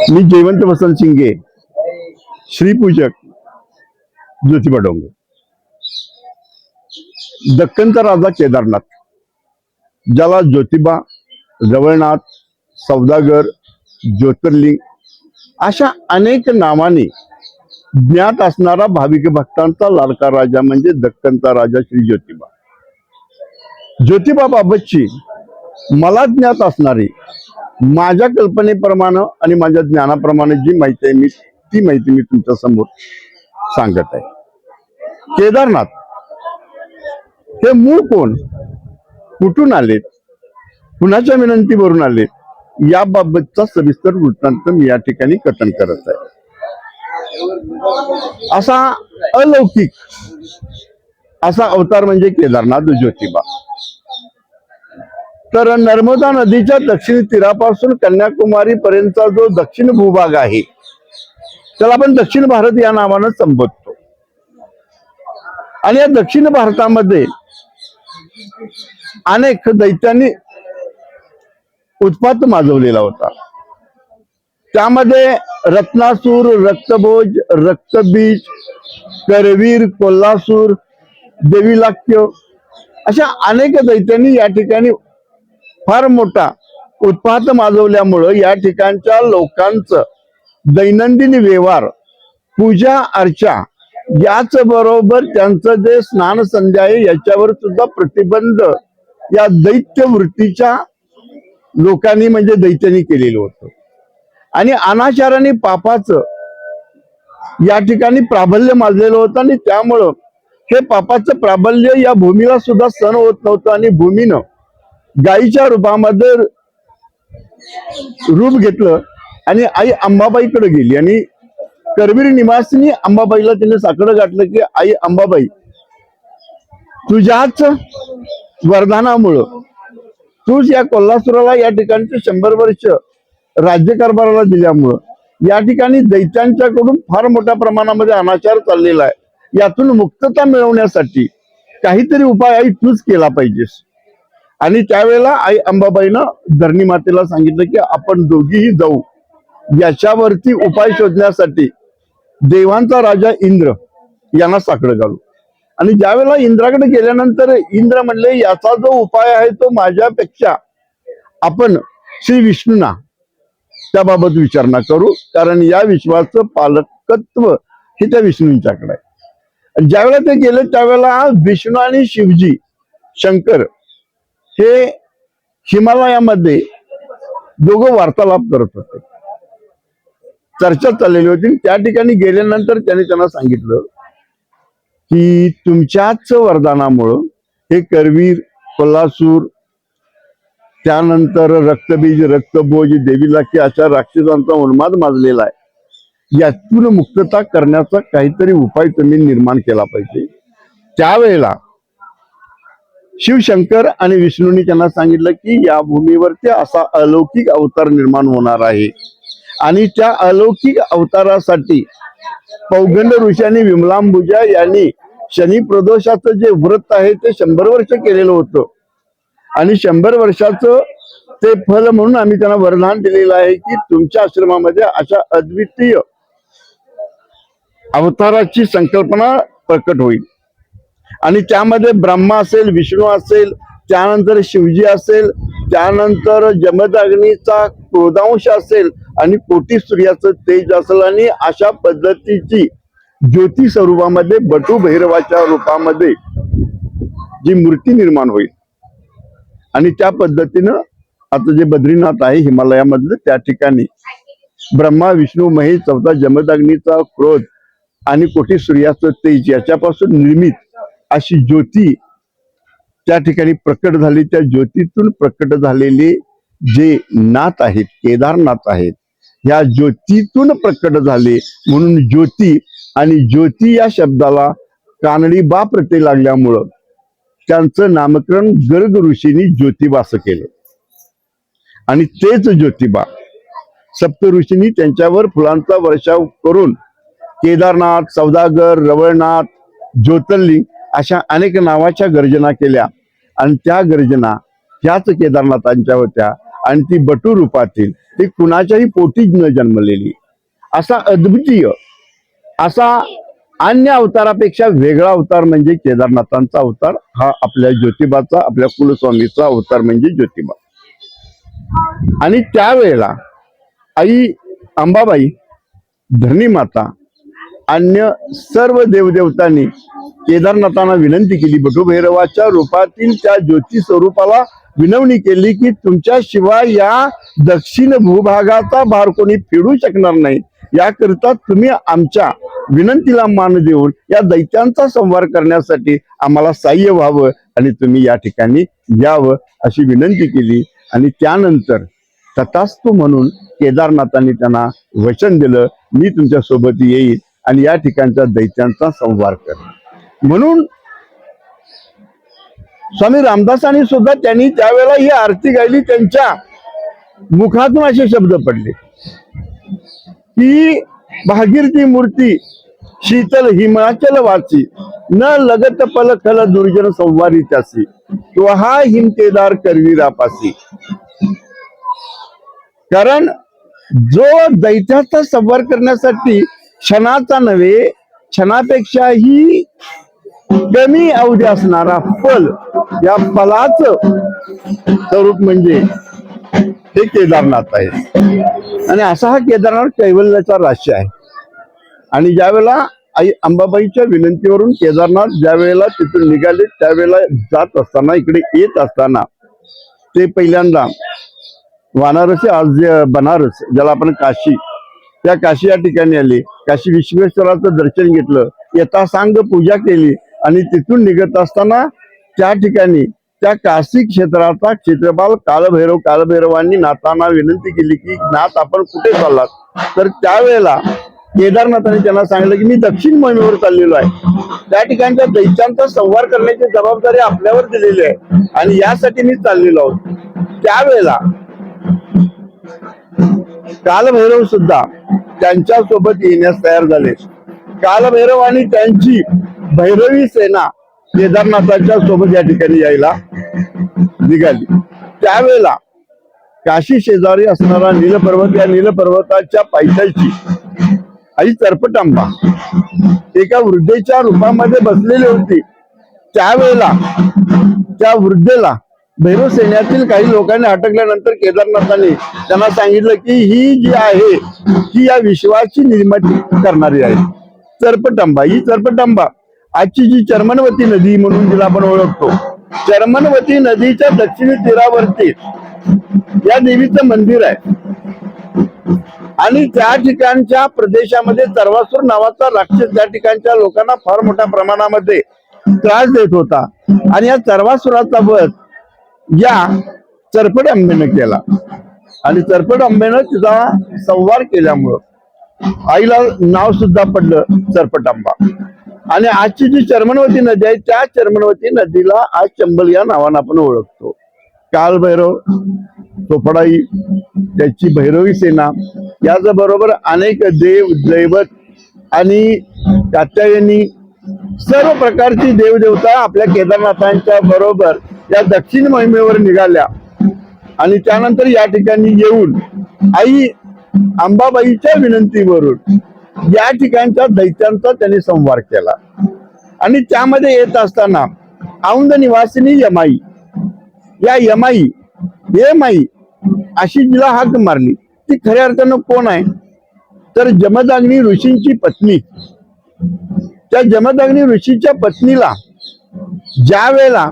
मी जयवंत वसंत शिंगे, श्रीपूजक ज्योतिबा डोंगर. दक्खनचा राजा केदारनाथ, ज्याला ज्योतिबा, रवळनाथ, सौदागर, ज्योतिर्लिंग अशा अनेक नावाने ज्ञात असणारा भाविक भक्तांचा लाडका राजा म्हणजे दक्खनचा राजा श्री ज्योतिबा. ज्योतिबा बाबतची मला ज्ञात असणारी, माझ्या कल्पनेप्रमाणे आणि माझ्या ज्ञानाप्रमाणे जी माहिती आहे ती माहिती मी तुमच्या समोर सांगत आहे. केदारनाथ हे मूळ कोण, कुठून आलेत, कुणाच्या विनंतीवरून आलेत, याबाबतचा सविस्तर वृत्तांत मी या ठिकाणी कथन करत आहे. असा अलौकिक असा अवतार म्हणजे केदारनाथ ज्योतिबा. तर नर्मदा नदीच्या दक्षिण तीरापासून कन्याकुमारी पर्यंतचा जो दक्षिण भूभाग आहे त्याला आपण दक्षिण भारत या नावानं संबोधतो. आणि या दक्षिण भारतामध्ये अनेक दैत्यांनी उत्पात माजवलेला होता. त्यामध्ये रत्नासूर, रक्तभोज, रक्तबीज, करवीर, कोल्हासूर, देवीलाक्य अशा अनेक दैत्यांनी या ठिकाणी फार मोठा उत्पात माजवल्यामुळं या ठिकाणच्या लोकांचं दैनंदिन व्यवहार, पूजा अर्चा याच बरोबर त्यांचं जे स्नान संध्या आहे याच्यावर सुद्धा प्रतिबंध या दैत्य वृत्तीच्या लोकांनी म्हणजे दैत्यांनी केलेलं होतं. आणि अनाचाराने पापाचं या ठिकाणी प्राबल्य माजलेलं होतं आणि त्यामुळं हे पापाचं प्राबल्य या भूमीला सुद्धा सहन होत नव्हतं. आणि भूमीनं गायीच्या रूपामध्ये रूप घेतलं आणि आई अंबाबाईकडे गेली आणि करवीर निवासिनी अंबाबाईला तिने साकडं गाठलं की आई अंबाबाई, तुझ्याच वरदानामुळं तूच या कोल्हापुराला या ठिकाणचे 100 वर्ष राज्यकारभाराला दिल्यामुळं या ठिकाणी दैत्यांच्याकडून फार मोठ्या प्रमाणामध्ये अनाचार चाललेला आहे. यातून मुक्तता मिळवण्यासाठी काहीतरी उपाय आई तूच केला पाहिजेस. आणि त्यावेळेला आई अंबाबाईनं धरणी मातेला सांगितलं की आपण दोघीही जाऊ याच्यावरती उपाय शोधण्यासाठी देवांचा राजा इंद्र यांना साकडं घालू. आणि ज्यावेळेला इंद्राकडे गेल्यानंतर इंद्र म्हणले याचा जो उपाय आहे तो माझ्यापेक्षा आपण श्री विष्णूंना त्याबाबत विचारणा करू, कारण या विश्वाचं पालकत्व हे त्या विष्णूंच्याकडे आहे. ज्यावेळेला ते गेले त्यावेळेला विष्णू आणि शिवजी शंकर हे हिमालयामध्ये दोघं वार्तालाप करत होते, चर्चा चाललेली होती. त्या ठिकाणी गेल्यानंतर त्यांना सांगितलं की तुमच्याच वरदानामुळं हे करवीर, कोल्हासूर, त्यानंतर रक्तबीज, रक्तभोज, देवीलाकी अशा राक्षसांचा उन्माद माजलेला आहे. यातून मुक्तता करण्याचा काहीतरी उपाय तुम्ही निर्माण केला पाहिजे. त्यावेळेला शिवशंकर आणि विष्णूंनी त्यांना सांगितलं की या भूमीवरती असा अलौकिक अवतार निर्माण होणार आहे आणि त्या अलौकिक अवतारासाठी पौगंड ऋषी विमलांबुजा यांनी शनी प्रदोषाचं जे व्रत आहे ते 100 वर्ष केलेलं होतं. आणि 100 वर्षाचं ते फल म्हणून आम्ही त्यांना वरदान दिलेलं आहे की तुमच्या आश्रमामध्ये अशा अद्वितीय अवताराची संकल्पना प्रकट होईल. आणि त्यामध्ये ब्रह्मा असेल, विष्णू असेल, त्यानंतर शिवजी असेल, त्यानंतर जमदग्नीचा क्रोधांश असेल आणि कोटी सूर्याचं तेज असेल. आणि अशा पद्धतीची ज्योती स्वरूपामध्ये बटू भैरवाच्या रूपामध्ये जी मूर्ती निर्माण होईल. आणि त्या पद्धतीनं आता जे बद्रीनाथ आहे हिमालयामधलं त्या ठिकाणी ब्रह्मा, विष्णू, महेश, चौथा जमदग्नीचा क्रोध आणि कोटी सूर्याचं तेज याच्यापासून निर्मित अशी ज्योती त्या ठिकाणी प्रकट झाली. त्या ज्योतीतून प्रकट झालेले जे नाथ आहेत, केदारनाथ आहेत, या ज्योतीतून प्रकट झाले म्हणून ज्योती. आणि ज्योती या शब्दाला कानडी बा प्रत्यय लागल्यामुळं त्यांचं नामकरण गर्ग ऋषींनी ज्योतिबा असं केलं. आणि तेच ज्योतिबा सप्त ऋषींनी त्यांच्यावर फुलांचा वर्षाव करून केदारनाथ, सौदागर, रवळनाथ, ज्योतिर्लिंग अशा अनेक नावाच्या गर्जना केल्या. आणि त्या गर्जना ह्याच केदारनाथांच्या होत्या. आणि ती बटू रूपातील, ती कुणाच्याही पोटीच न जन्मलेली, असा अद्वितीय, असा अन्य अवतारापेक्षा वेगळा अवतार म्हणजे केदारनाथांचा अवतार. हा आपल्या ज्योतिबाचा, आपल्या कुलस्वामीचा अवतार म्हणजे ज्योतिबा. आणि त्यावेळेला आई अंबाबाई, धरणी माता, अन्य सर्व देवदेवतांनी केदारनाथांना विनंती केली, बटुभैरवाच्या रूपातील त्या ज्योती स्वरूपाला विनवणी केली की तुमच्याशिवाय या दक्षिण भूभागाचा भार कोणी फेडू शकणार नाही. याकरिता तुम्ही आमच्या विनंतीला मान देऊन या दैत्यांचा संहार करण्यासाठी आम्हाला सहाय्य व्हावं आणि तुम्ही या ठिकाणी यावं अशी विनंती केली. आणि त्यानंतर तथास्तु म्हणून केदारनाथांनी त्यांना वचन दिलं, मी तुमच्या सोबत येईल आणि या ठिकाणच्या दैत्यांचा संहार कर. म्हणून स्वामी रामदासांनी सुद्धा त्यांनी त्यावेळेला ही आरती गायली. त्यांच्या मुखातून असे शब्द पडले की भागीरथी मूर्ती शीतल हिमाचल वाची, न लगत पलखल दुर्जन संवारी त्यासी, तो हा हिम केदार करवीरा पासी. कारण जो दैत्याचा संहार करण्यासाठी क्षणाचा नव्हे, क्षणापेक्षाही कमी अवधी असणारा फल, या फलाचं स्वरूप म्हणजे हे केदारनाथ आहे. आणि असा हा केदारनाथ कैवल्याचा राशी आहे. आणि ज्यावेळेला आई अंबाबाईच्या विनंतीवरून केदारनाथ ज्या वेळेला तिथून निघाले, त्यावेळेला जात असताना, इकडे येत असताना ते पहिल्यांदा वाराणसी, आज बनारस ज्याला आपण काशी, त्या काशी या ठिकाणी आले. काशी विश्वेश्वराचं दर्शन घेतलं, यथासांग पूजा केली आणि तिथून निघत असताना त्या ठिकाणी त्या काशी क्षेत्राचा क्षेत्रपाल कालभैरवांनी नाथांना विनंती केली की नाथ आपण कुठे चाललात. तर त्यावेळेला केदारनाथांनी त्यांना सांगितलं की मी दक्षिण मोहिमेवर चाललेलो आहे, त्या ठिकाणच्या दैत्यांचा संहार करण्याची जबाबदारी आपल्यावर दिलेली आहे आणि यासाठी मी चाललेलो आहोत. त्यावेळेला कालभैरव सुद्धा त्यांच्या सोबत येण्यास तयार झाले. कालभैरव आणि त्यांची भैरवी सेना केदारनाथाच्या सोबत या ठिकाणी यायला निघाली. त्यावेळेला काशी शेजारी असणारा नीलपर्वत, या नीलपर्वताच्या पायथ्याशी आई चरपटांबा एका वृद्धेच्या रूपामध्ये बसलेली होती. त्यावेळेला त्या वृद्धेला भैरव सैन्यातील काही लोकांनी अटकल्यानंतर केदारनाथांनी त्यांना सांगितलं की ही जी आहे ही या विश्वाची निर्मिती करणारी आहे. चरपटांबा, ही चरपटांबा आजची जी चर्मनवती नदी म्हणून जिला आपण ओळखतो, चर्मनवती नदीच्या दक्षिणी तीरावरती या देवीचं मंदिर आहे. आणि त्या ठिकाणच्या प्रदेशामध्ये चर्वासूर नावाचा राक्षस त्या ठिकाणच्या लोकांना फार मोठ्या प्रमाणामध्ये त्रास देत होता. आणि या चर्वासुराचा वध या चरपट अंबेनं केला. आणि चरपट अंबेनं तिचा संहार केल्यामुळं आईला नाव सुद्धा पडलं चरपटांबा. आणि आजची जी चर्मनवती नदी आहे, त्या चर्मनवती नदीला आज चंबल या नावानं आपण ओळखतो. कालभैरव, चोपडाई, त्याची भैरवी सेना, याचबरोबर अनेक देव दैवत आणि कात्यायनी, सर्व प्रकारची देवदेवता आपल्या केदारनाथांच्या बरोबर या दक्षिण मोहिमेवर निघाल्या. आणि त्यानंतर या ठिकाणी येऊन आई अंबाबाईच्या विनंतीवरून या ठिकाणच्या दैत्यांचा त्यांनी संहार केला. आणि त्यामध्ये येत असताना औंध निवासिनी यमाई, या यमाई, हे माई अशी जिला हाक मारली, ती खऱ्या अर्थानं कोण आहे तर जमदाग्नी ऋषींची पत्नी. त्या जमदाग्नी ऋषीच्या पत्नीला ज्या वेळेला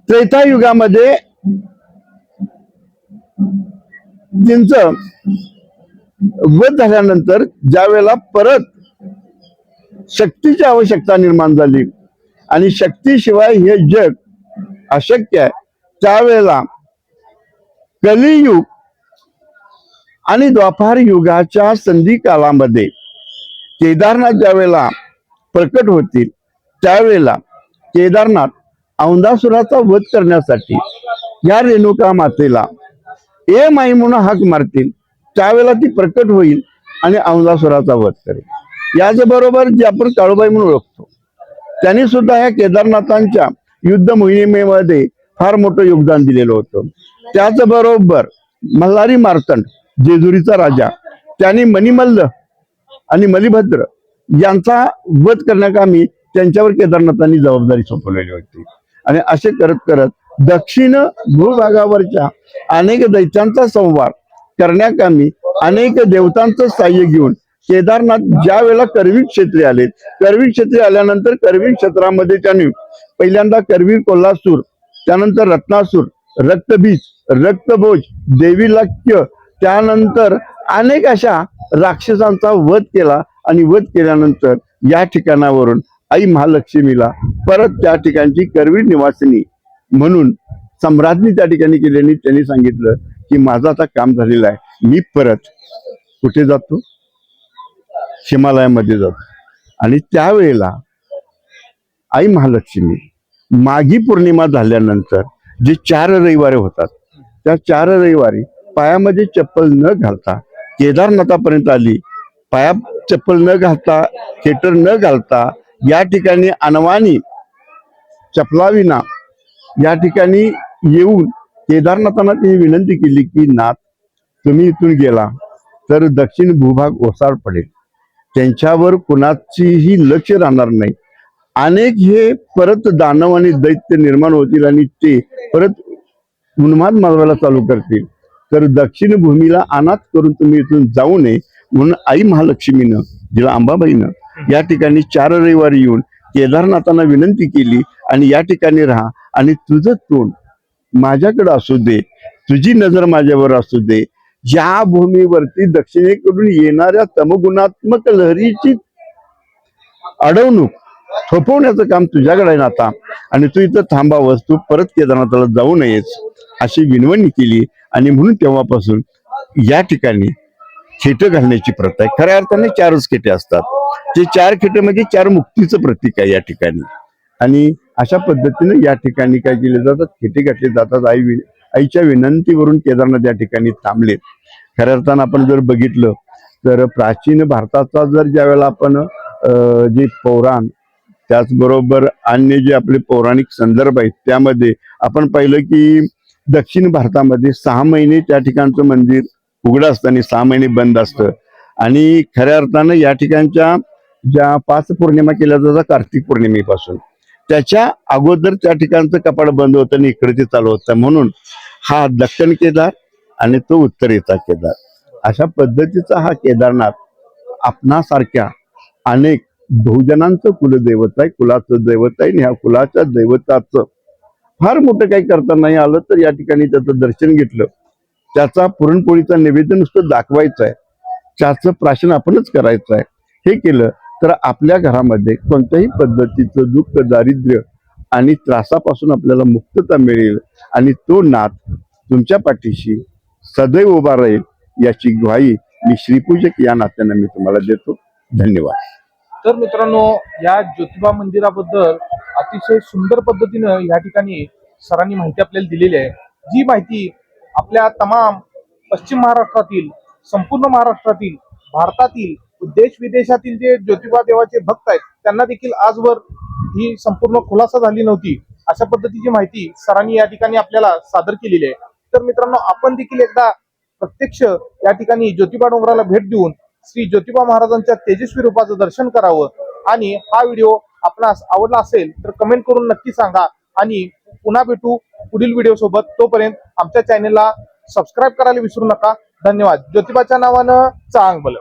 त्रेतायुगामध्ये त्यांचं वध झाल्यानंतर ज्या वेळेला परत शक्तीची आवश्यकता निर्माण झाली आणि शक्तीशिवाय हे जग अशक्य आहे, त्यावेळेला कलियुग आणि द्वापार युगाच्या संधी कालामध्ये केदारनाथ ज्या वेळेला प्रकट होतील, त्यावेळेला केदारनाथ औंधासुराचा वध करण्यासाठी या रेणुका मातेला ए माई म्हणून हाक मारतील. त्यावेळेला ती प्रकट होईल आणि औंधासुराचा वध करेल. याचबरोबर जे आपण काळूबाई म्हणून ओळखतो, त्यांनी सुद्धा या केदारनाथांच्या युद्ध मोहिमेमध्ये फार मोठं योगदान दिलेलं होतं. त्याचबरोबर मल्हारी मार्तंड जेजुरीचा राजा त्यांनी मणिमल्ल आणि मलिभद्र यांचा वध करण्याकामी त्यांच्यावर केदारनाथांनी जबाबदारी सोपवलेली होती. आणि असे करत करत दक्षिण भूभागावरच्या अनेक दैत्यांचा संहार करण्याकामी अनेक देवतांचं साह्य घेऊन केदारनाथ ज्या वेळेला करवीर क्षेत्री आले, करवीर क्षेत्री आल्यानंतर करवीर क्षेत्रामध्ये त्यांनी पहिल्यांदा करवीर कोल्हासूर, त्यानंतर रत्नासूर, रक्तबीज, रक्तभोज, देवीलाक्य, त्यानंतर अनेक अशा राक्षसांचा वध केला. आणि वध केल्यानंतर या ठिकाणावरून आई महालक्ष्मीला परत त्या ठिकाणची करवीर निवासिनी म्हणून सम्राज्ञी त्या ठिकाणी केल्याने त्यांनी सांगितलं की माझं आता काम झालेलं आहे, मी परत कुठे जातो, हिमालयामध्ये जातो. आणि त्यावेळेला आई महालक्ष्मी माघी पौर्णिमा झाल्यानंतर जे 4 रविवारी होतात, त्या 4 रविवारी पायामध्ये चप्पल न घालता केदारनाथापर्यंत आली. पायात चप्पल न घालता, खेटर न घालता या ठिकाणी अनवाणी चपलाविना या ठिकाणी येऊन केदारनाथांना त्यांनी विनंती केली की नाथ, तुम्ही इथून गेला तर दक्षिण भूभाग ओसाड पडेल, त्यांच्यावर कुणाचीही लक्ष राहणार नाही. अनेक हे परत दानव आणि दैत्य निर्माण होतील आणि ते परत उन्माद माजवायला चालू करतील. तर दक्षिण भूमीला अनाथ करून तुम्ही इथून जाऊ नये म्हणून आई महालक्ष्मीनं, जिला अंबाबाईनं या ठिकाणी 4 रविवारी येऊन केदारनाथांना विनंती केली आणि या ठिकाणी राहा आणि तुझं तोंड माझ्याकडे असू दे, तुझी नजर माझ्यावर असू दे. या भूमीवरती दक्षिणेकडून येणाऱ्या तमगुणात्मक लहरीची अडवणूक थोपवण्याचं काम तुझ्याकडे आहे आता, आणि तू इथं थांबावंस, तू परत केदारनाथाला जाऊ नयेस अशी विनवणी केली. आणि म्हणून तेव्हापासून या ठिकाणी खेटे घालण्याची प्रथा आहे. खऱ्या अर्थाने 4च खेटे असतात. ते 4 खेटे म्हणजे 4 मुक्तीचं प्रतीक आहे या ठिकाणी. आणि अशा पद्धतीने या ठिकाणी काय केले जातात, खेटे घातले जातात. आईच्या विनंतीवरून केदारनाथ या ठिकाणी थांबले. खऱ्या अर्थानं आपण जर बघितलं तर प्राचीन भारताचा जर ज्या वेळेला आपण जे पौराण, त्याचबरोबर अन्य जे आपले पौराणिक संदर्भ आहेत त्यामध्ये आपण पाहिलं की दक्षिण भारतामध्ये 6 महिने त्या ठिकाणचं मंदिर उघडं असतं आणि 6 महिने बंद असतं. आणि खऱ्या अर्थानं या ठिकाणच्या ज्या 5 पौर्णिमा केल्या जातात कार्तिक पौर्णिमेपासून, त्याच्या अगोदर त्या ठिकाणचं कपाट बंद होतं आणि इकडे ते चालू होतं. म्हणून हा दक्षिण केदार आणि तो उत्तरेचा केदार, अशा पद्धतीचा हा केदारनाथ आपणासारख्या अनेक बहुजनांचं कुलदैवत आहे, कुलाचं दैवत आहे. आणि ह्या कुलाच्या दैवताचं फार मोठं काही करता नाही आलं तर या ठिकाणी त्याचं दर्शन घेतलं, त्याचा पुरणपोळीचा नैवेद्य नुसतं दाखवायचं आहे, त्याचं प्राशन आपणच करायचं आहे, हे केलं तर आपल्या घरामध्ये कोणत्याही पद्धतीचं दुःख, दारिद्र्य आणि त्रासापासून आपल्याला मुक्तता मिळेल. आणि तो नाथ तुमच्या पाठीशी सदैव उभा राहील याची ग्वाही मी श्रीपूजक या नात्यानं मी तुम्हाला देतो. धन्यवाद. तर मित्रांनो, या ज्योतिबा मंदिराबद्दल अतिशय सुंदर पद्धतीनं या ठिकाणी सरांनी माहिती आपल्याला दिलेली आहे. जी माहिती आपल्या तमाम पश्चिम महाराष्ट्रातील, संपूर्ण महाराष्ट्रातील, भारतातील, देश विदेशातील जे ज्योतिबा देवाचे भक्त आहेत त्यांना देखील आजवर ही संपूर्ण खुलासा झाली नव्हती. अशा पद्धतीची माहिती सरांनी या ठिकाणी आपल्याला सादर केलेली आहे. तर मित्रांनो, आपण देखील एकदा प्रत्यक्ष या ठिकाणी ज्योतिबा डोंगराला भेट देऊन श्री ज्योतिबा महाराजांच्या तेजस्वी रूपाचं दर्शन करावं. आणि हा व्हिडिओ आपणास आवडला असेल तर कमेंट करून नक्की सांगा. आणि पुन्हा भेटू पुढील व्हिडिओ सोबत. तोपर्यंत आमच्या चॅनेलला सबस्क्राईब करायला विसरू नका. धन्यवाद. ज्योतिबाच्या नावानं चांग भलं.